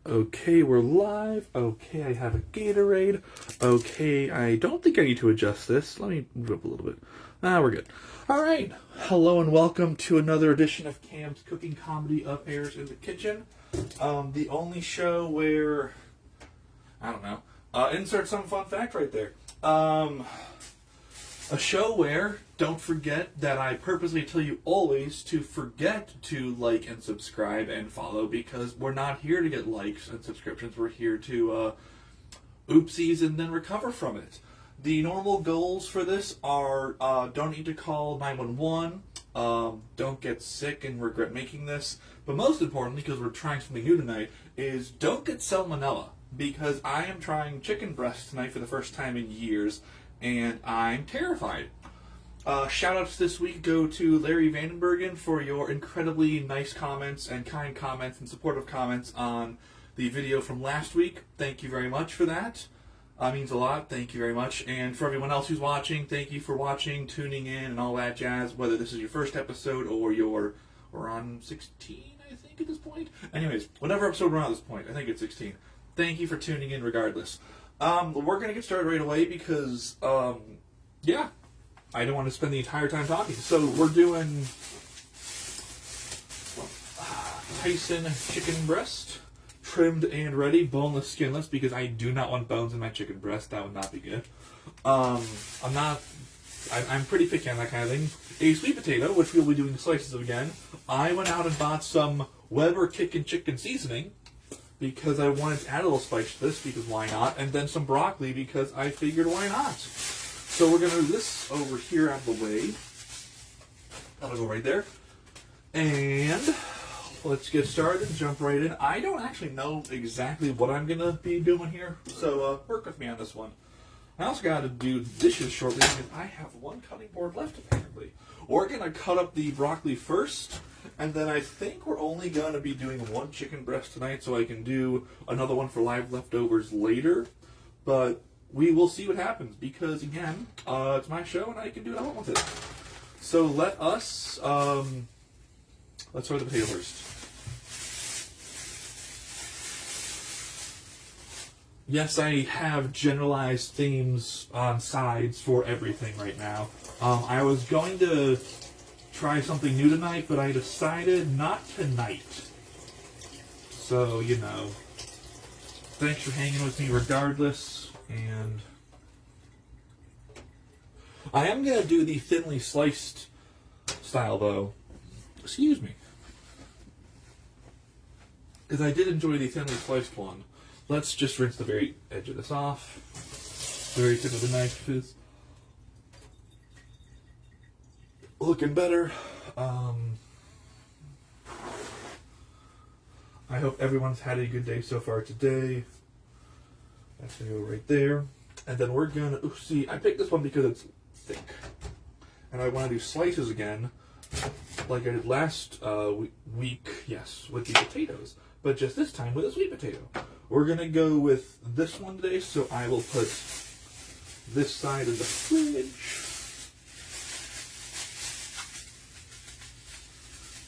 Okay, we're live. Okay, I have a Gatorade. Okay, I don't think I need to adjust this. Let me move up a little bit. We're good. All right. Hello and welcome to another edition of Cam's Cooking Comedy Up Airs in the Kitchen. The only show where, I don't know, insert some fun fact right there. A show where, don't forget that I purposely tell you always to forget to like and subscribe and follow, because we're not here to get likes and subscriptions. We're here to oopsies and then recover from it. The normal goals for this are don't need to call 911, don't get sick and regret making this, but most importantly, because we're trying something new tonight, is don't get salmonella, because I am trying chicken breast tonight for the first time in years, and I'm terrified. Shoutouts this week go to Larry Vandenbergen for your incredibly nice comments and kind comments and supportive comments on the video from last week. Thank you very much for that. Means a lot. Thank you very much. And for everyone else who's watching, thank you for watching, tuning in, and all that jazz. Whether this is your first episode or we're on 16, I think, at this point. Anyways, whatever episode we're on at this point, I think it's 16. Thank you for tuning in regardless. We're going to get started right away because, yeah, I don't want to spend the entire time talking. So we're doing Tyson chicken breast, trimmed and ready, boneless, skinless, because I do not want bones in my chicken breast. That would not be good. I'm pretty picky on that kind of thing. A sweet potato, which we'll be doing slices of again. I went out and bought some Weber Kickin' Chicken seasoning, because I wanted to add a little spice to this, because why not? And then some broccoli, because I figured why not? So we're going to move this over here out of the way. That'll go right there. And let's get started and jump right in. I don't actually know exactly what I'm going to be doing here, so work with me on this one. I also got to do dishes shortly, because I have one cutting board left, apparently. We're going to cut up the broccoli first, and then I think we're only going to be doing one chicken breast tonight, so I can do another one for live leftovers later. But we will see what happens, because, again, it's my show, and I can do what I want with it. So let's start with the potato first. Yes, I have generalized themes on sides for everything right now. I was going to try something new tonight, but I decided not tonight. So, you know, thanks for hanging with me regardless. And I am going to do the thinly sliced style, though. Excuse me. Because I did enjoy the thinly sliced one. Let's just rinse the very edge of this off. The very tip of the knife is looking better. I hope everyone's had a good day so far today. That's going to go right there. And then we're going to, see, I picked this one because it's thick. And I want to do slices again, like I did last week, yes, with the potatoes. But just this time with a sweet potato. We're going to go with this one today, so I will put this side in the fridge.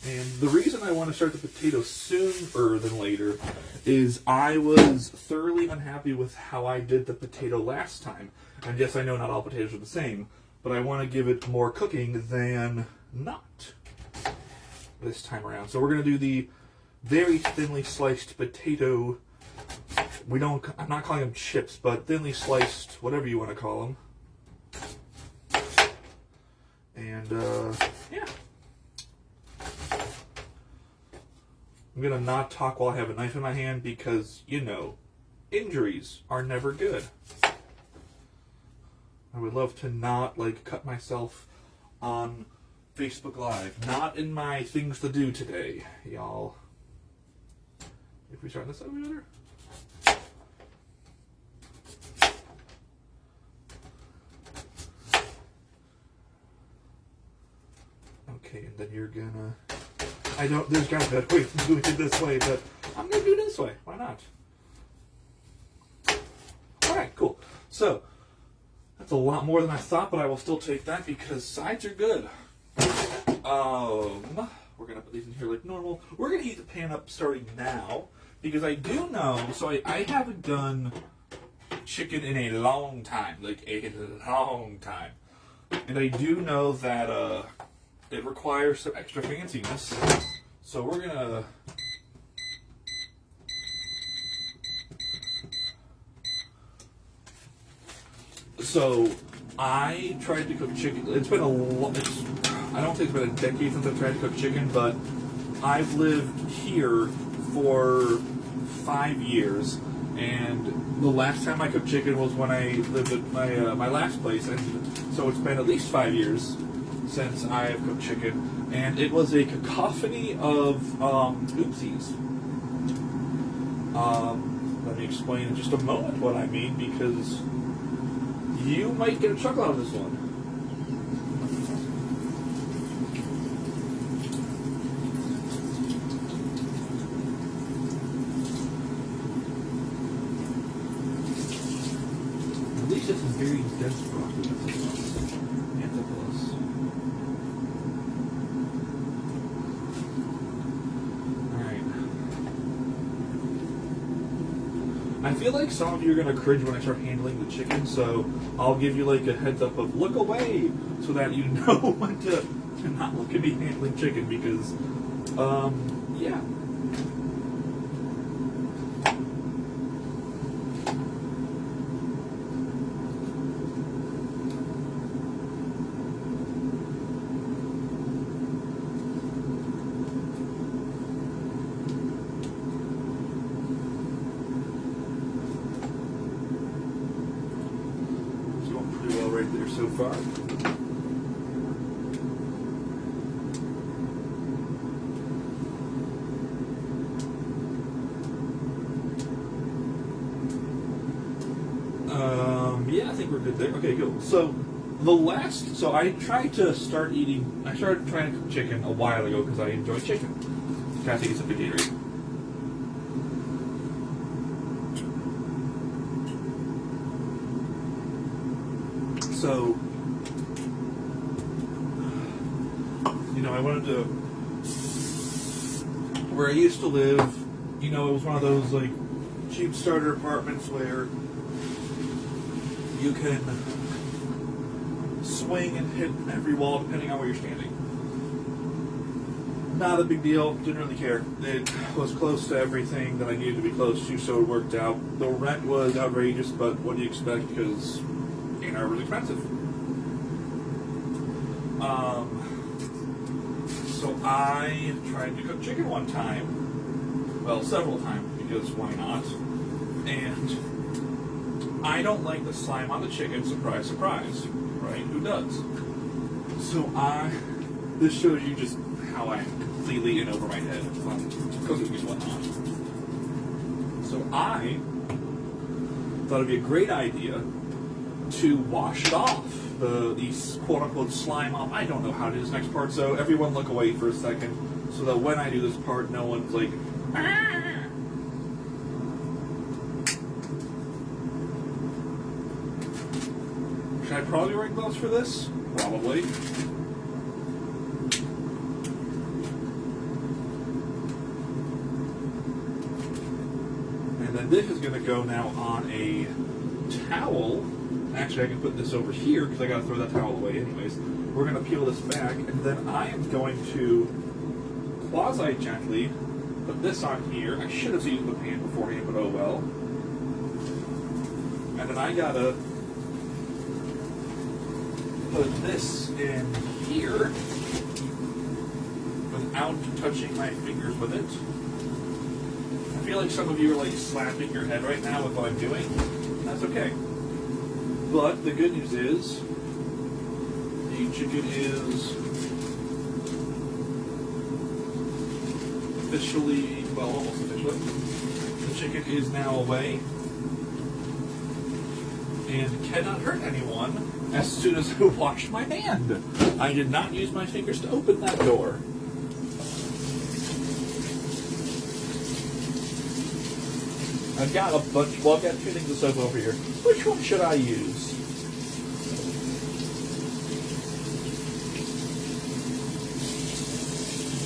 And the reason I want to start the potatoes sooner than later is I was thoroughly unhappy with how I did the potato last time. And yes, I know not all potatoes are the same, but I want to give it more cooking than not this time around. So we're going to do the very thinly sliced potato. I'm not calling them chips, but thinly sliced, whatever you want to call them. And, yeah. I'm going to not talk while I have a knife in my hand because, you know, injuries are never good. I would love to not, cut myself on Facebook Live. Not in my things to do today, y'all. If we start this over better. Okay, and then you're gonna... there's got to be a better way of doing it this way, but I'm gonna do it this way. Why not? Alright, cool. So, that's a lot more than I thought, but I will still take that because sides are good. We're gonna put these in here like normal. We're gonna heat the pan up starting now, because I do know, so I haven't done chicken in a long time, like a long time. And I do know that it requires some extra fanciness. So we're gonna... So I tried to cook chicken. It's been I don't think it's been a decade since I've tried to cook chicken, but I've lived here for 5 years, and the last time I cooked chicken was when I lived at my last place, and so it's been at least 5 years since I have cooked chicken, and it was a cacophony of oopsies. Let me explain in just a moment what I mean, because you might get a chuckle out of this one. At least this is very dense broccoli. I feel like some of you are going to cringe when I start handling the chicken, so I'll give you like a heads up of look away so that you know when to not look at me handling chicken, because, yeah. Right there so far. Yeah, I think we're good there. Okay, cool. So I tried to start eating. I started trying to cook chicken a while ago because I enjoy chicken. Can I take a sip of Gatorade? So, I wanted to, where I used to live, it was one of those, like, cheap starter apartments where you can swing and hit every wall depending on where you're standing. Not a big deal, didn't really care. It was close to everything that I needed to be close to, so it worked out. The rent was outrageous, but what do you expect, because Ann Arbor was expensive. So I tried to cook chicken one time, well, several times, because why not? And I don't like the slime on the chicken, surprise, surprise, right? Who does? So this shows you just how I'm completely in over my head on cooking and whatnot. So I thought it'd be a great idea to wash it off, these quote-unquote slime off. I don't know how to do this next part, so everyone look away for a second, so that when I do this part, no one's like, ah! Should I probably wear gloves for this? Probably. And then this is going to go now on a towel. Actually, I can put this over here because I got to throw that towel away anyways. We're going to peel this back, and then I am going to quasi-gently put this on here. I should have used the pan beforehand, but oh well. And then I got to put this in here without touching my fingers with it. I feel like some of you are like slapping your head right now with what I'm doing. That's okay. But the good news is, the chicken is officially, well, almost officially, the chicken is now away and cannot hurt anyone as soon as I wash my hand. I did not use my fingers to open that door. I've got a bunch, well, I've got 2 things of soap over here. Which one should I use?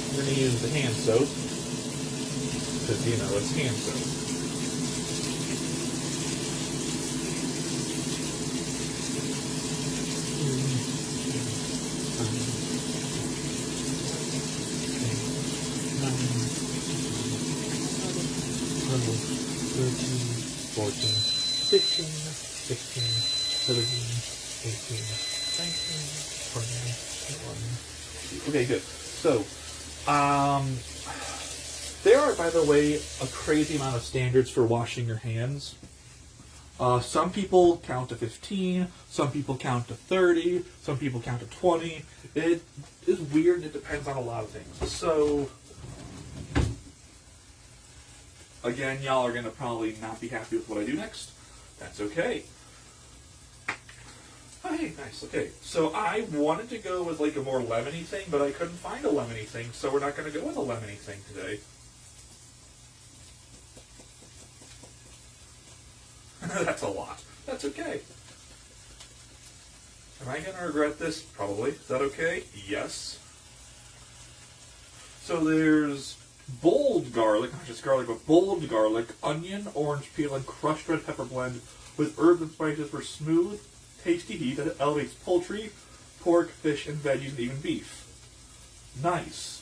I'm going to use the hand soap, because, you know, it's hand soap. Okay, good. So, there are, by the way, a crazy amount of standards for washing your hands. Some people count to 15, some people count to 30, some people count to 20. It is weird and it depends on a lot of things. So, again, y'all are going to probably not be happy with what I do next. That's okay. Oh, hey, nice. Okay, so I wanted to go with like a more lemony thing, but I couldn't find a lemony thing, so we're not going to go with a lemony thing today. That's a lot. That's okay. Am I going to regret this? Probably. Is that okay? Yes. So there's bold garlic, not just garlic, but bold garlic, onion, orange peel, and crushed red pepper blend with herbs and spices for smooth, tasty heat that elevates poultry, pork, fish, and veggies, and even beef. Nice.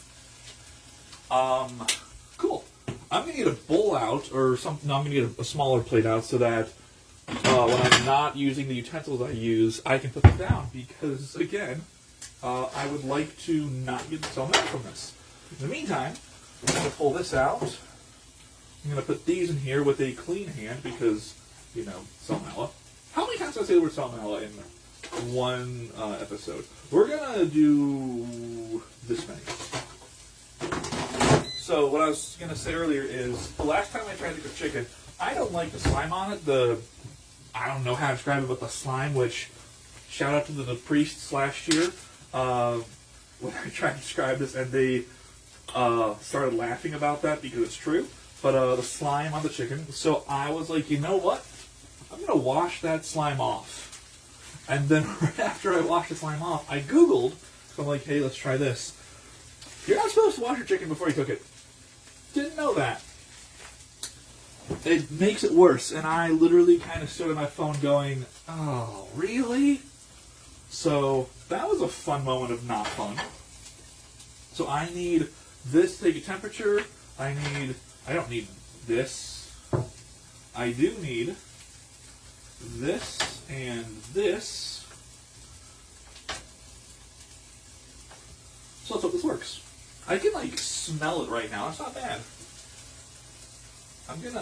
Cool. I'm going to get a bowl out, or something. No, I'm going to get a smaller plate out so that when I'm not using the utensils I use, I can put them down. Because, again, I would like to not get salmonella from this. In the meantime, I'm going to pull this out. I'm going to put these in here with a clean hand because, you know, salmonella. How many times did I say the word salmonella in one episode? We're going to do this many. So what I was going to say earlier is, the last time I tried to cook chicken, I don't like the slime on it. I don't know how to describe it, but the slime, which, shout out to the priests last year, when I tried to describe this, and they started laughing about that because it's true. But the slime on the chicken, so I was like, you know what? I'm going to wash that slime off. And then right after I washed the slime off, I Googled, so I'm like, hey, let's try this. You're not supposed to wash your chicken before you cook it. Didn't know that. It makes it worse, and I literally kind of stood at my phone going, oh, really? So that was a fun moment of not fun. So I need this to take a temperature. I don't need this. I do need this and this. So let's hope this works. I can like smell it right now. It's not bad.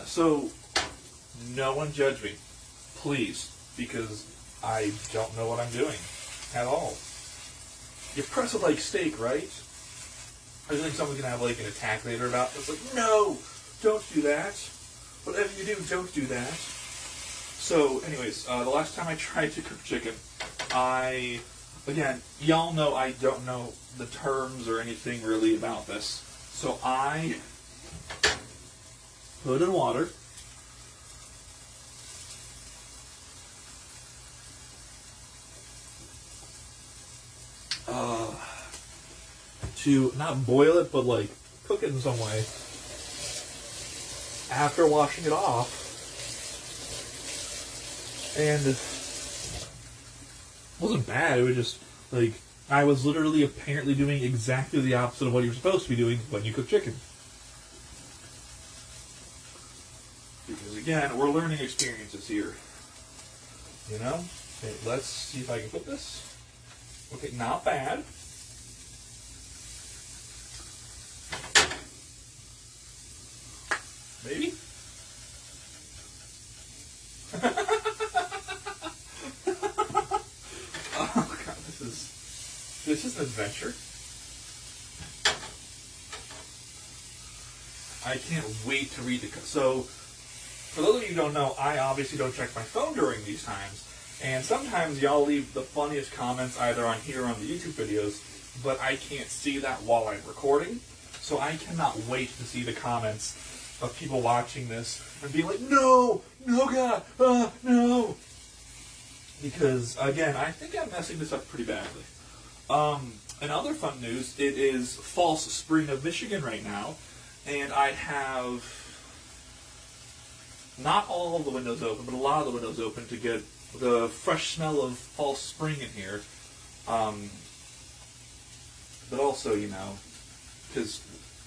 So no one judge me, please, because I don't know what I'm doing at all. You press it like steak, right? I just think someone's gonna have like an attack later about this. Like, no, don't do that. Whatever you do, don't do that. So, anyways, the last time I tried to cook chicken, again, y'all know I don't know the terms or anything really about this. So I put in water. To not boil it, but like cook it in some way. After washing it off, and it wasn't bad. It was just like I was literally apparently doing exactly the opposite of what you're supposed to be doing when you cook chicken. Because again, we're learning experiences here. You know? Okay, let's see if I can put this. Okay, not bad. Maybe? Oh god, this is an adventure. I can't wait to read the... So, for those of you who don't know, I obviously don't check my phone during these times. And sometimes y'all leave the funniest comments either on here or on the YouTube videos, but I can't see that while I'm recording. So I cannot wait to see the comments of people watching this and being like, no, no god, no. Because, again, I think I'm messing this up pretty badly. In other fun news, it is false spring of Michigan right now. and I have not all of the windows open, but a lot of the windows open to get the fresh smell of fall spring in here. But also, you know, because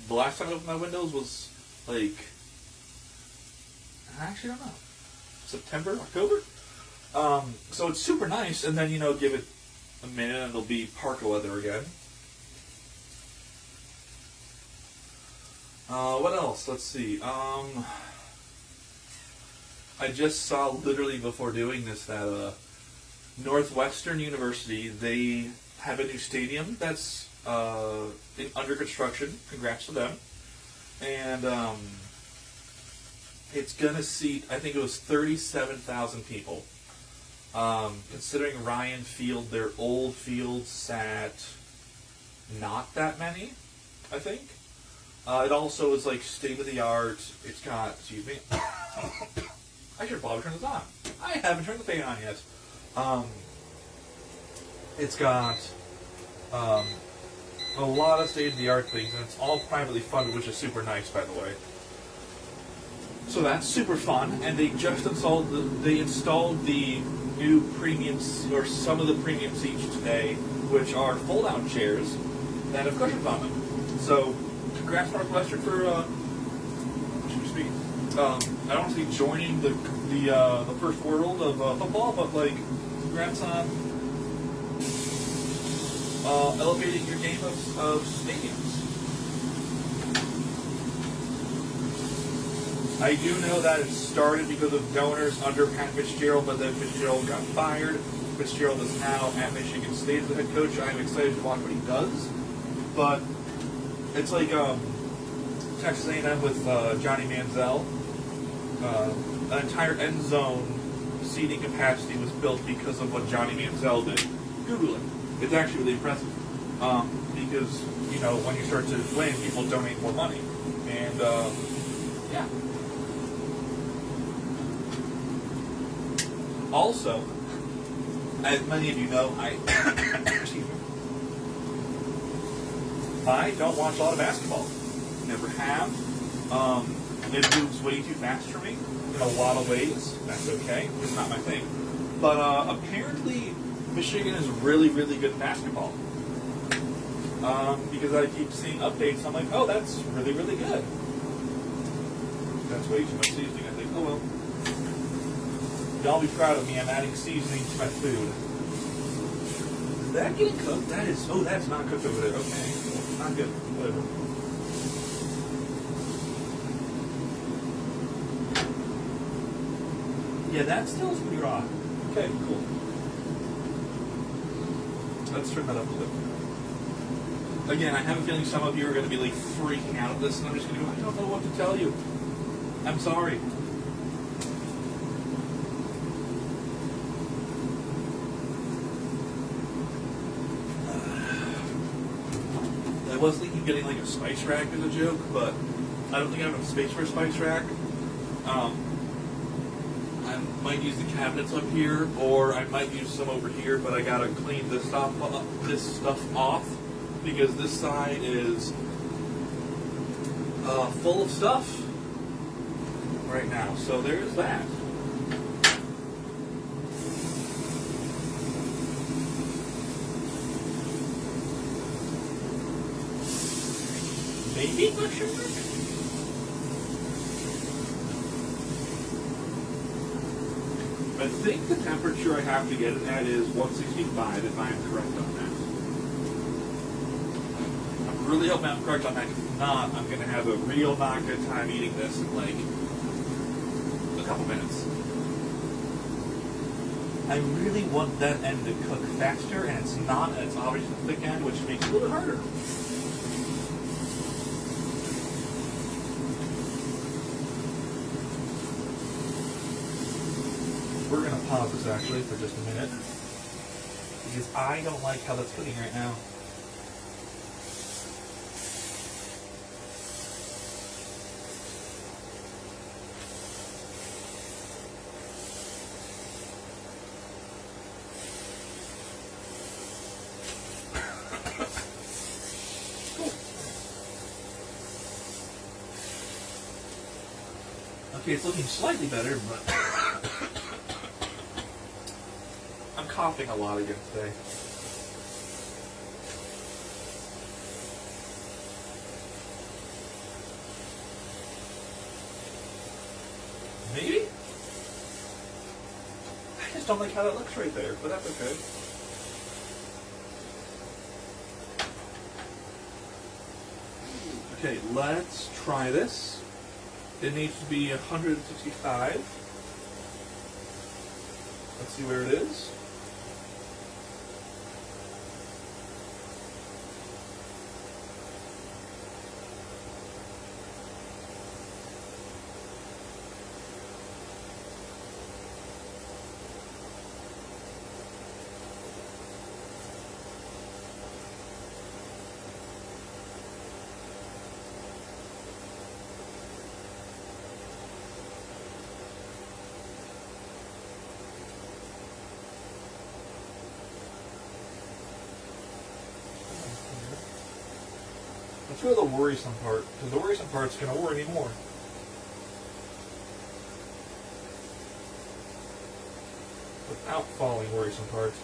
the last time I opened my windows was like, I actually don't know, September, October? So it's super nice, and then, you know, give it a minute and it'll be parka weather again. What else? Let's see. I just saw literally before doing this that Northwestern University, they have a new stadium that's under construction. Congrats to them. And it's going to seat, I think it was 37,000 people. Considering Ryan Field, their old field sat not that many, I think. It also is like state-of-the-art. It's got, excuse me, I should probably turn this on. I haven't turned the fan on yet. It's got a lot of state-of-the-art things, and it's all privately funded, which is super nice, by the way. So that's super fun, and they just installed the new premium, or some of the premium seats today, which are fold-out chairs that have cushions on them. So, congrats Northwestern for, I don't want to say joining the first world of football, but like, congrats on elevating your game of stadiums. I do know that it started because of donors under Pat Fitzgerald, but then Fitzgerald got fired. Fitzgerald is now at Michigan State as the head coach. I'm excited to watch what he does. But it's like Texas A&M with Johnny Manziel. An entire end zone seating capacity was built because of what Johnny Manziel did. Google it. It's actually really impressive. Because, you know, when you start to win, people donate more money. And, yeah. Also, as many of you know, excuse me, I don't watch a lot of basketball. Never have. It moves way too fast for me in a lot of ways. That's okay. It's not my thing. But apparently, Michigan is really, really good at basketball. Because I keep seeing updates. I'm like, oh, that's really, really good. That's way too much seasoning. I think, oh well. Y'all be proud of me. I'm adding seasoning to my food. Is that getting cooked? That is. Oh, that's not cooked over there. Okay. Not good. Whatever. Yeah, that still is pretty raw. Okay, cool. Let's turn that up a bit. Again, I have a feeling some of you are going to be like freaking out at this, and I'm just going to go, I don't know what to tell you. I'm sorry. I was thinking of getting like a spice rack as a joke, but I don't think I have enough space for a spice rack. I might use the cabinets up here, or I might use some over here, but I gotta clean this stuff off because this side is full of stuff right now. So there's that. Maybe question mark? I think the temperature I have to get it at is 165 if I'm correct on that. I'm really hoping I'm correct on that, because if not, I'm going to have a real not good time eating this in like a couple minutes. I really want that end to cook faster, and it's not, and it's obviously the thick end, which makes it a little bit harder. We're going to pause this actually for just a minute, because I don't like how that's cooking right now. Okay, it's looking slightly better, but I'm coughing a lot again today. Maybe? I just don't like how that looks right there, but that's okay. Okay, let's try this. It needs to be 165. Let's see where it is. Let's go to the worrisome part, because the worrisome part's going to worry me more. Without following worrisome parts.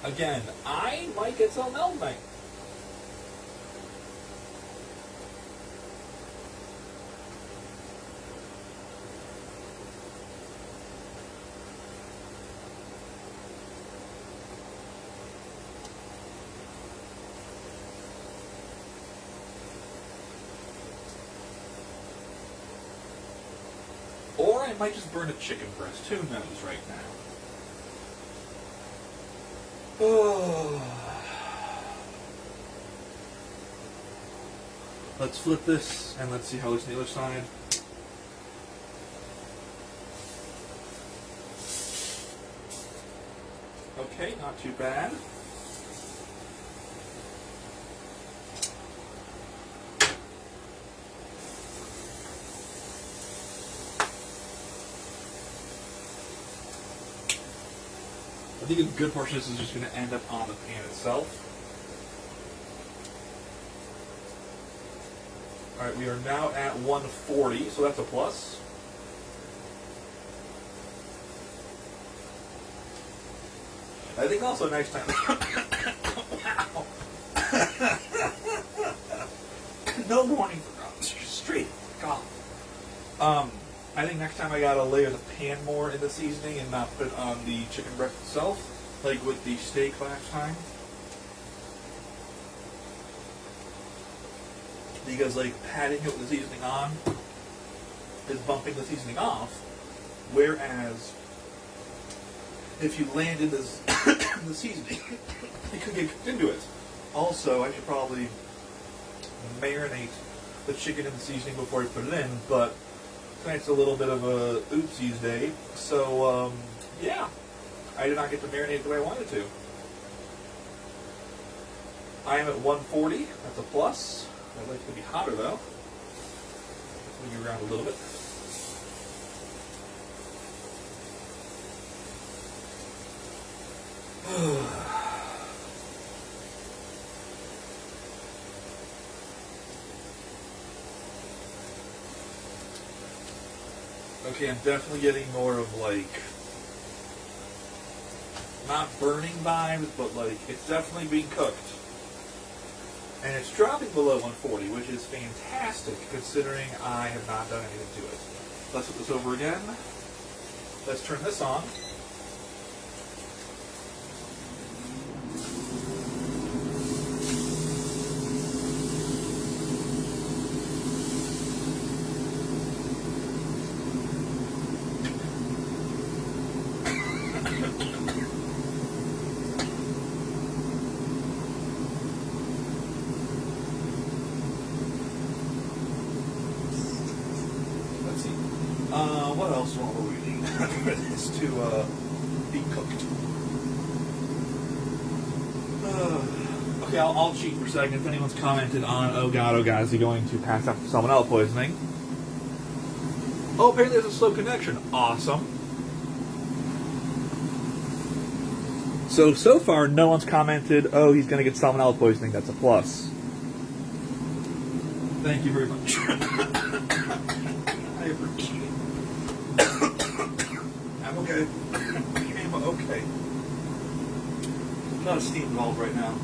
Again, I might get some Elm Night. Or I might just burn a chicken breast. Who knows right now? Let's flip this and let's see how it looks on the other side. Okay, not too bad. I think a good portion of this is just going to end up on the pan itself. Alright, we are now at 140, so that's a plus. I think also next time... Wow! No warning for cough. Straight cough. I think next time I gotta layer the pan more in the seasoning and not put it on the chicken breast itself, like with the steak last time. Because like patting it with the seasoning on is bumping the seasoning off, whereas if you landed this the seasoning, it could get cooked into it. Also, I should probably marinate the chicken in the seasoning before I put it in, but tonight's a little bit of a oopsies day, so yeah, I did not get to marinate the way I wanted to. I am at 140, that's a plus. I'd like it to be hotter though. Move you around a little bit. Okay, I'm definitely getting more of like, not burning vibes, but like, it's definitely being cooked. And it's dropping below 140, which is fantastic considering I have not done anything to it. Let's flip this over again. Let's turn this on. What else were we need for this to be cooked? Okay, I'll cheat for a second. If anyone's commented on, oh god, is he going to pass out for salmonella poisoning? Oh, apparently there's a slow connection. Awesome. So far, no one's commented, oh, he's going to get salmonella poisoning. That's a plus. Thank you very much. I appreciate it. I'm okay. I'm okay. Not a steam involved right now.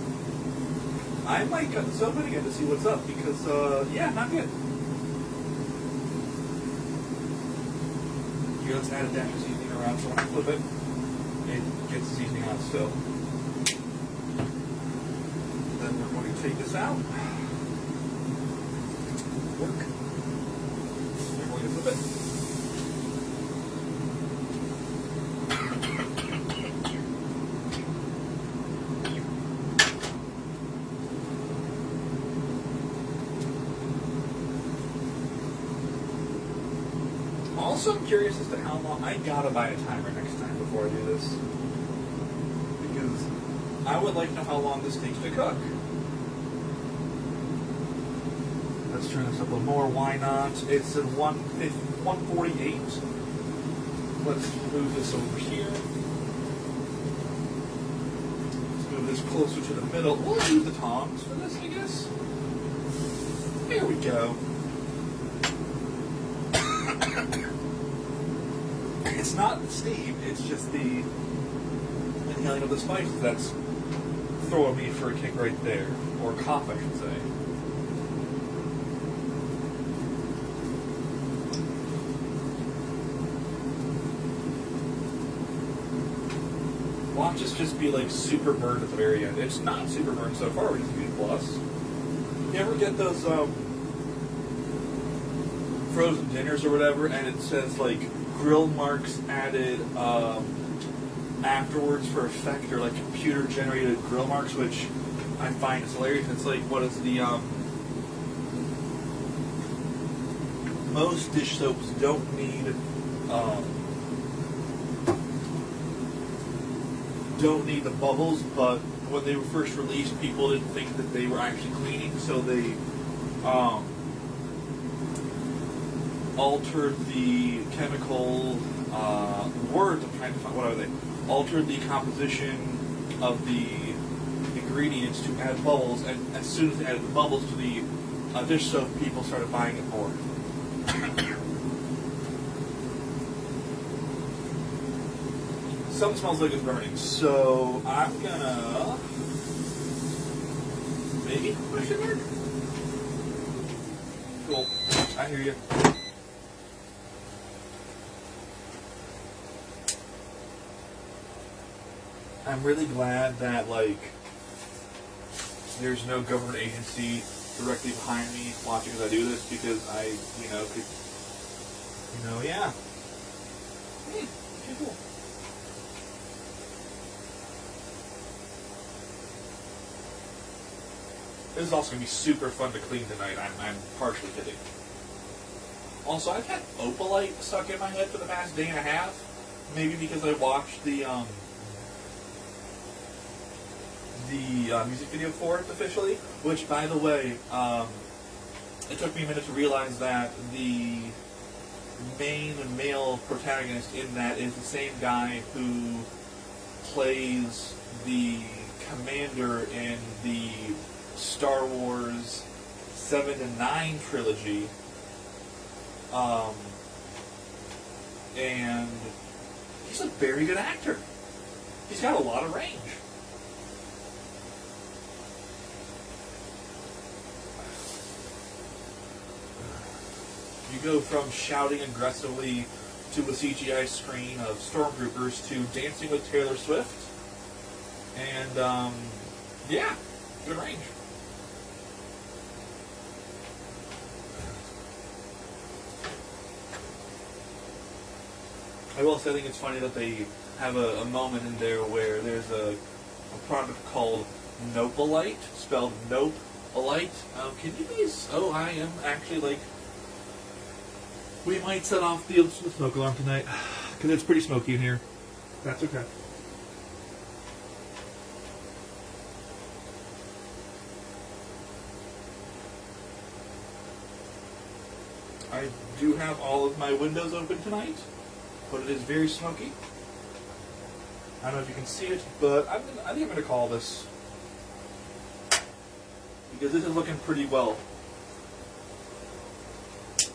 I might cut this open again to see what's up because, yeah, not good. Here, let's add a dash of seasoning around so when I flip it, it gets the seasoning on still. Then we're going to take this out. Work. We're going to flip it. Also, I'm curious as to how long. I gotta buy a timer next time before I do this. Because I would like to know how long this takes to cook. Let's turn this up a little more. Why not? It's at 148. Let's move this over here. Let's move this closer to the middle. We'll use the tongs for this, I guess. Here we go. It's not the steam, it's just the inhaling of the spices that's throwing me for a kick right there. Or cough, I should say. Watch this just be like super burned at the very end. It's not super burned so far, which is a good plus. You ever get those frozen dinners or whatever, and it says like grill marks added afterwards for effect, or like computer generated grill marks, which I find is hilarious. It's like, what is the most dish soaps don't need the bubbles, but when they were first released, people didn't think that they were actually cleaning, so they altered the chemical words. I'm trying to find, what are they? Altered the composition of the ingredients to add bubbles, and as soon as they added the bubbles to the dish soap, people started buying it more. Something smells like it's burning, so I'm gonna maybe push it back. Cool. I hear you. I'm really glad that, like, there's no government agency directly behind me watching as I do this, because I, could, yeah. Hey, okay, cool. This is also going to be super fun to clean tonight. I'm partially kidding. Also, I've had opalite stuck in my head for the past day and a half. Maybe because I watched the music video for it officially. Which, by the way, it took me a minute to realize that the main male protagonist in that is the same guy who plays the commander in the Star Wars 7 and 9 trilogy, and he's a very good actor. He's got a lot of range. You go from shouting aggressively to a CGI screen of stormtroopers to dancing with Taylor Swift, and yeah, good range. I will say, I think it's funny that they have a moment in there where there's a product called Nopalite, spelled Nope-alite. Can you please? Oh, I am actually like. We might set off the smoke alarm tonight because it's pretty smoky in here. That's okay. I do have all of my windows open tonight, but it is very smoky. I don't know if you can see it, but I think I'm going to call this, because this is looking pretty well. Let's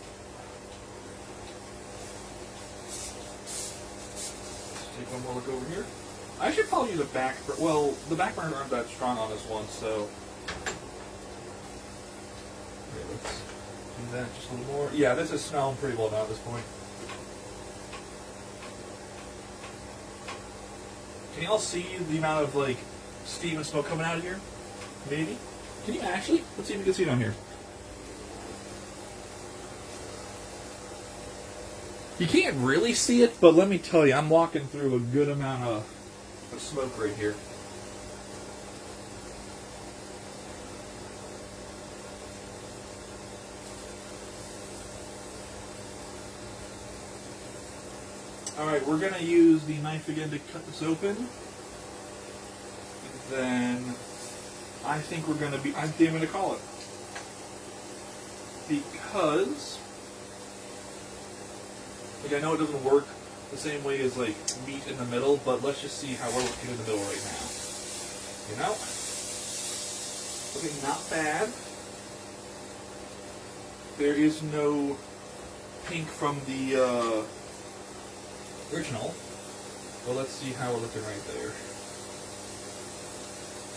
take one more look over here. I should probably use a back. Well, the back burners aren't that strong on this one, so. Okay, let's do that just a little more. Yeah, this is smelling pretty well now at this point. Can y'all see the amount of like steam and smoke coming out of here? Maybe. Can you actually? Let's see if you can see it on here. You can't really see it, but let me tell you, I'm walking through a good amount of smoke right here. Alright, we're going to use the knife again to cut this open. And then I think we're going to be, I'm going to call it. Because, like, I know it doesn't work the same way as like meat in the middle, but let's just see how we're looking in the middle right now. You know? Looking not bad. There is no pink from the original. Well, let's see how we're looking right there.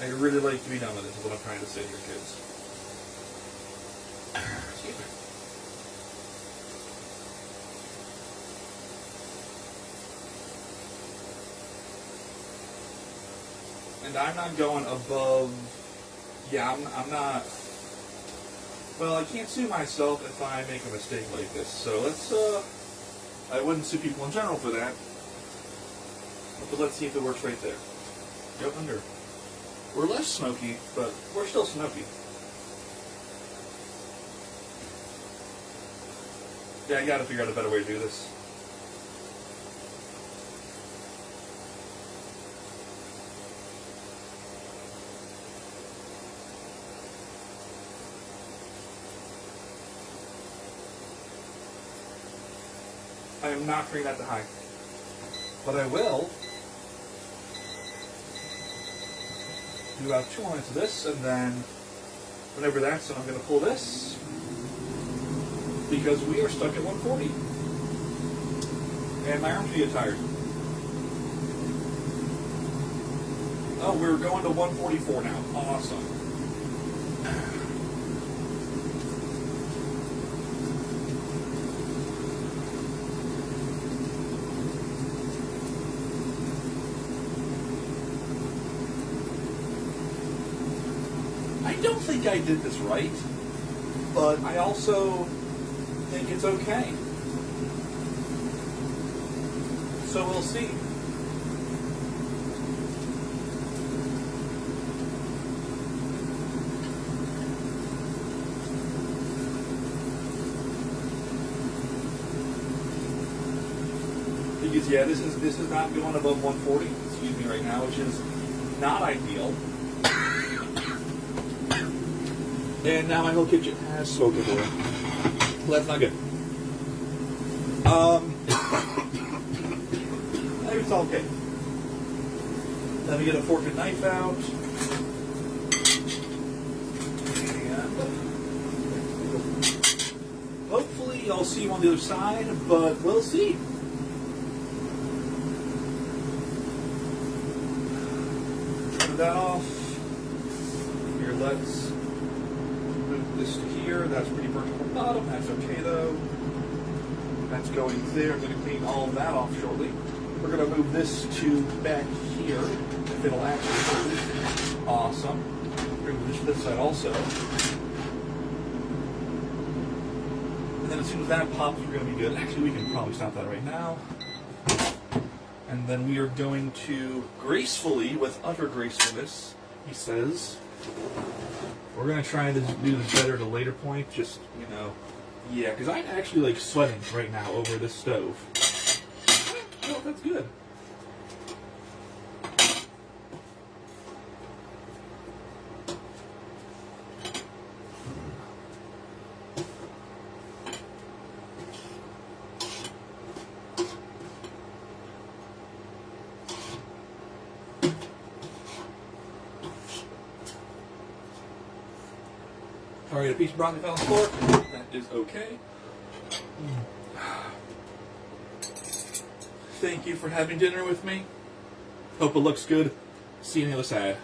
I'd really like to be done with this, is what I'm trying to say here, kids. Excuse me. And I'm not going above. Yeah, I'm not. Well, I can't sue myself if I make a mistake like this. So let's. I wouldn't sue people in general for that. But let's see if it works right there. Go under. We're less smoky, but we're still smoky. Yeah, I gotta figure out a better way to do this. I am not bringing that to high. But I will do about 2 minutes of this, and then whenever that's done, I'm going to pull this, because we are stuck at 140. And my arms get tired. Oh, we're going to 144 now. Awesome. I don't think I did this right, but I also think it's okay. So we'll see. Because yeah, this is not going above 140. Excuse me, right now, which is not ideal. And now my whole kitchen has smoke everywhere. Well, that's not good. Maybe it's all okay. Let me get a fork and knife out. And hopefully I'll see you on the other side, but we'll see. Turn that off. Here, let's move this to here. That's pretty burnt on the bottom. That's okay though. That's going there. I'm going to clean all of that off shortly. We're going to move this to back here, if it'll actually move. Awesome. We're going to move this to this side also. And then as soon as that pops, we're going to be good. Actually, we can probably stop that right now. And then we are going to gracefully, with utter gracefulness, he says, we're going to try to do this better at a later point. Just, you know, yeah, because I'm actually like sweating right now over this stove. Oh, that's good. Alright, a piece of broccoli fell on the floor. That is okay. Thank you for having dinner with me. Hope it looks good. See you on the other side.